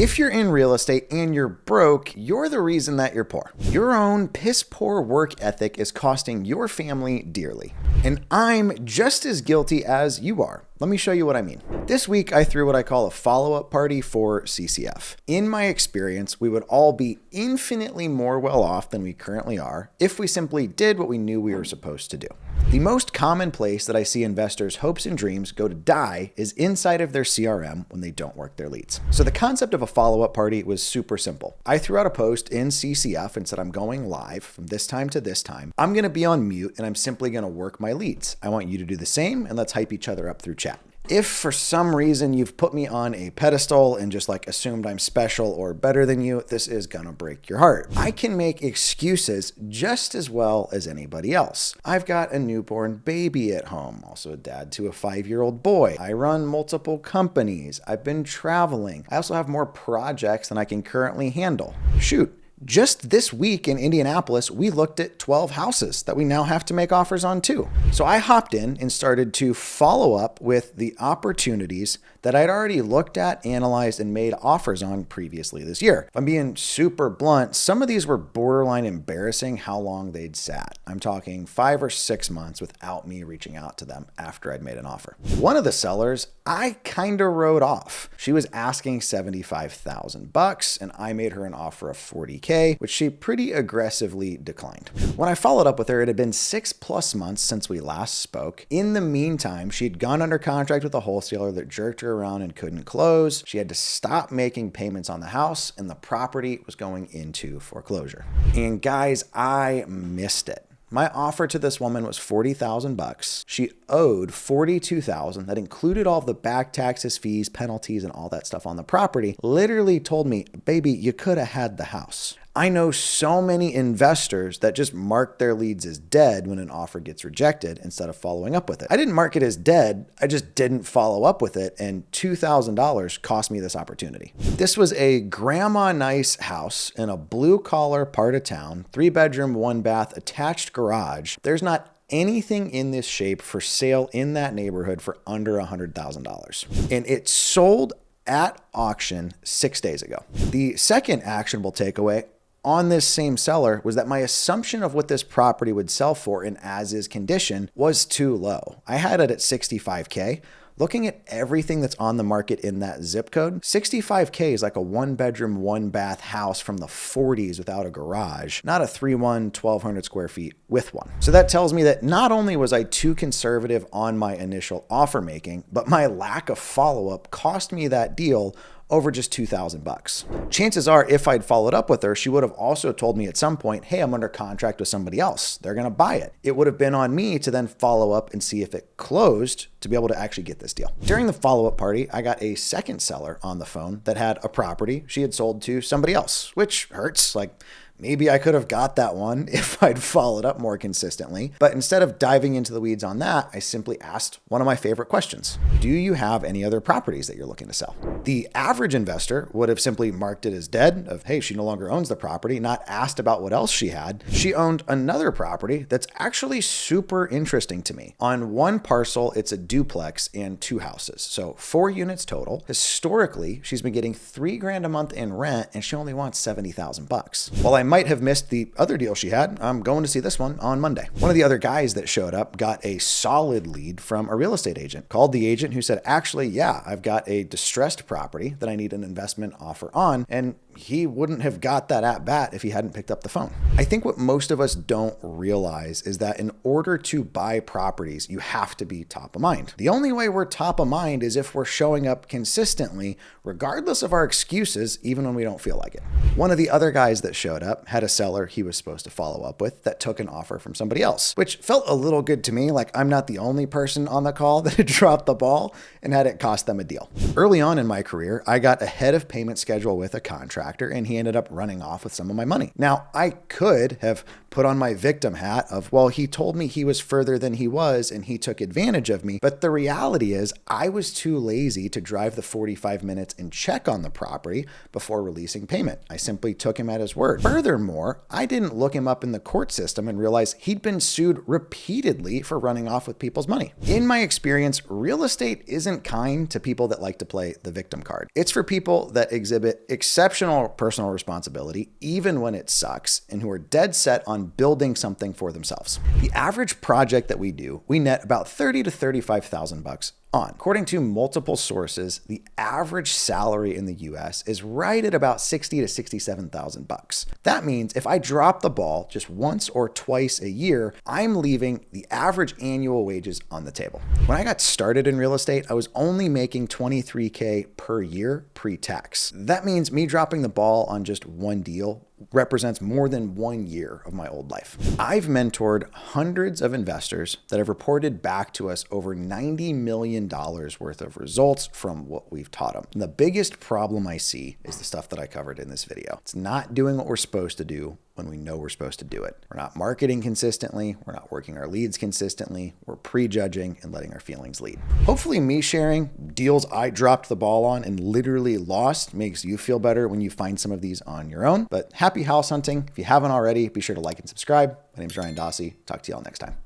If you're in real estate and you're broke, you're the reason that you're poor. Your own piss-poor work ethic is costing your family dearly. And I'm just as guilty as you are. Let me show you what I mean. This week, I threw what I call a follow-up party for CCF. In my experience, we would all be infinitely more well off than we currently are if we simply did what we knew we were supposed to do. The most common place that I see investors' hopes and dreams go to die is inside of their CRM when they don't work their leads. So the concept of a follow-up party was super simple. I threw out a post in CCF and said, I'm going live from this time to this time. I'm going to be on mute and I'm simply going to work my leads. I want you to do the same and let's hype each other up through chat. If for some reason you've put me on a pedestal and just assumed I'm special or better than you, this is gonna break your heart. I can make excuses just as well as anybody else. I've got a newborn baby at home, also a dad to a 5-year-old boy. I run multiple companies. I've been traveling. I also have more projects than I can currently handle. Shoot. Just this week in Indianapolis, we looked at 12 houses that we now have to make offers on too. So I hopped in and started to follow up with the opportunities that I'd already looked at, analyzed, and made offers on previously this year. If I'm being super blunt, some of these were borderline embarrassing how long they'd sat. I'm talking 5 or 6 months without me reaching out to them after I'd made an offer. One of the sellers, I kind of wrote off. She was asking $75,000 and I made her an offer of $40K, which she pretty aggressively declined. When I followed up with her, it had been 6+ months since we last spoke. In the meantime, she'd gone under contract with a wholesaler that jerked her around and couldn't close. She had to stop making payments on the house and the property was going into foreclosure. And guys, I missed it. My offer to this woman was $40,000. She owed $42,000. That included all of the back taxes, fees, penalties, and all that stuff on the property. Literally told me, baby, you could have had the house. I know so many investors that just mark their leads as dead when an offer gets rejected instead of following up with it. I didn't mark it as dead. I just didn't follow up with it, and $2,000 cost me this opportunity. This was a grandma nice house in a blue-collar part of town, 3-bedroom, 1-bath, attached garage. There's not anything in this shape for sale in that neighborhood for under $100,000. And it sold at auction 6 days ago. The second actionable takeaway on this same seller was that my assumption of what this property would sell for in as-is condition was too low. I had it at $65K. Looking at everything that's on the market in that zip code, $65K is like a 1-bedroom, 1-bath house from the 40s without a garage, not a 3-1, 1,200 square feet with one. So that tells me that not only was I too conservative on my initial offer making, but my lack of follow-up cost me that deal over just $2,000. Chances are, if I'd followed up with her, she would have also told me at some point, hey, I'm under contract with somebody else. They're going to buy it. It would have been on me to then follow up and see if it closed to be able to actually get this deal. During the follow-up party, I got a second seller on the phone that had a property she had sold to somebody else, which hurts. Maybe I could have got that one if I'd followed up more consistently. But instead of diving into the weeds on that, I simply asked one of my favorite questions. Do you have any other properties that you're looking to sell? The average investor would have simply marked it as dead of, hey, she no longer owns the property, not asked about what else she had. She owned another property that's actually super interesting to me. On one parcel, it's a duplex and 2 houses. So 4 units total. Historically, she's been getting $3,000 a month in rent and she only wants $70,000. While I might have missed the other deal she had, I'm going to see this one on Monday. One of the other guys that showed up got a solid lead from a real estate agent. Called the agent who said, actually, yeah, I've got a distressed property that I need an investment offer on. And he wouldn't have got that at bat if he hadn't picked up the phone. I think what most of us don't realize is that in order to buy properties, you have to be top of mind. The only way we're top of mind is if we're showing up consistently, regardless of our excuses, even when we don't feel like it. One of the other guys that showed up had a seller he was supposed to follow up with that took an offer from somebody else, which felt a little good to me. I'm not the only person on the call that had dropped the ball and had it cost them a deal. Early on in my career, I got ahead of payment schedule with a contractor and he ended up running off with some of my money. Now, I could have put on my victim hat of, well, he told me he was further than he was and he took advantage of me. But the reality is I was too lazy to drive the 45 minutes and check on the property before releasing payment. I simply took him at his word. Furthermore, I didn't look him up in the court system and realize he'd been sued repeatedly for running off with people's money. In my experience, real estate isn't kind to people that like to play the victim card. It's for people that exhibit exceptional personal responsibility, even when it sucks, and who are dead set on building something for themselves. The average project that we do, we net about $30,000 to $35,000 on. According to multiple sources, the average salary in the US is right at about $60,000 to $67,000. That means if I drop the ball just once or twice a year, I'm leaving the average annual wages on the table. When I got started in real estate, I was only making $23K per year pre-tax. That means me dropping the ball on just one deal represents more than 1 year of my old life. I've mentored hundreds of investors that have reported back to us over $90 million worth of results from what we've taught them. And the biggest problem I see is the stuff that I covered in this video. It's not doing what we're supposed to do when we know we're supposed to do it. We're not marketing consistently. We're not working our leads consistently. We're prejudging and letting our feelings lead. Hopefully me sharing deals I dropped the ball on and literally lost makes you feel better when you find some of these on your own. But happy house hunting. If you haven't already, be sure to like and subscribe. My name is Ryan Dossey. Talk to y'all next time.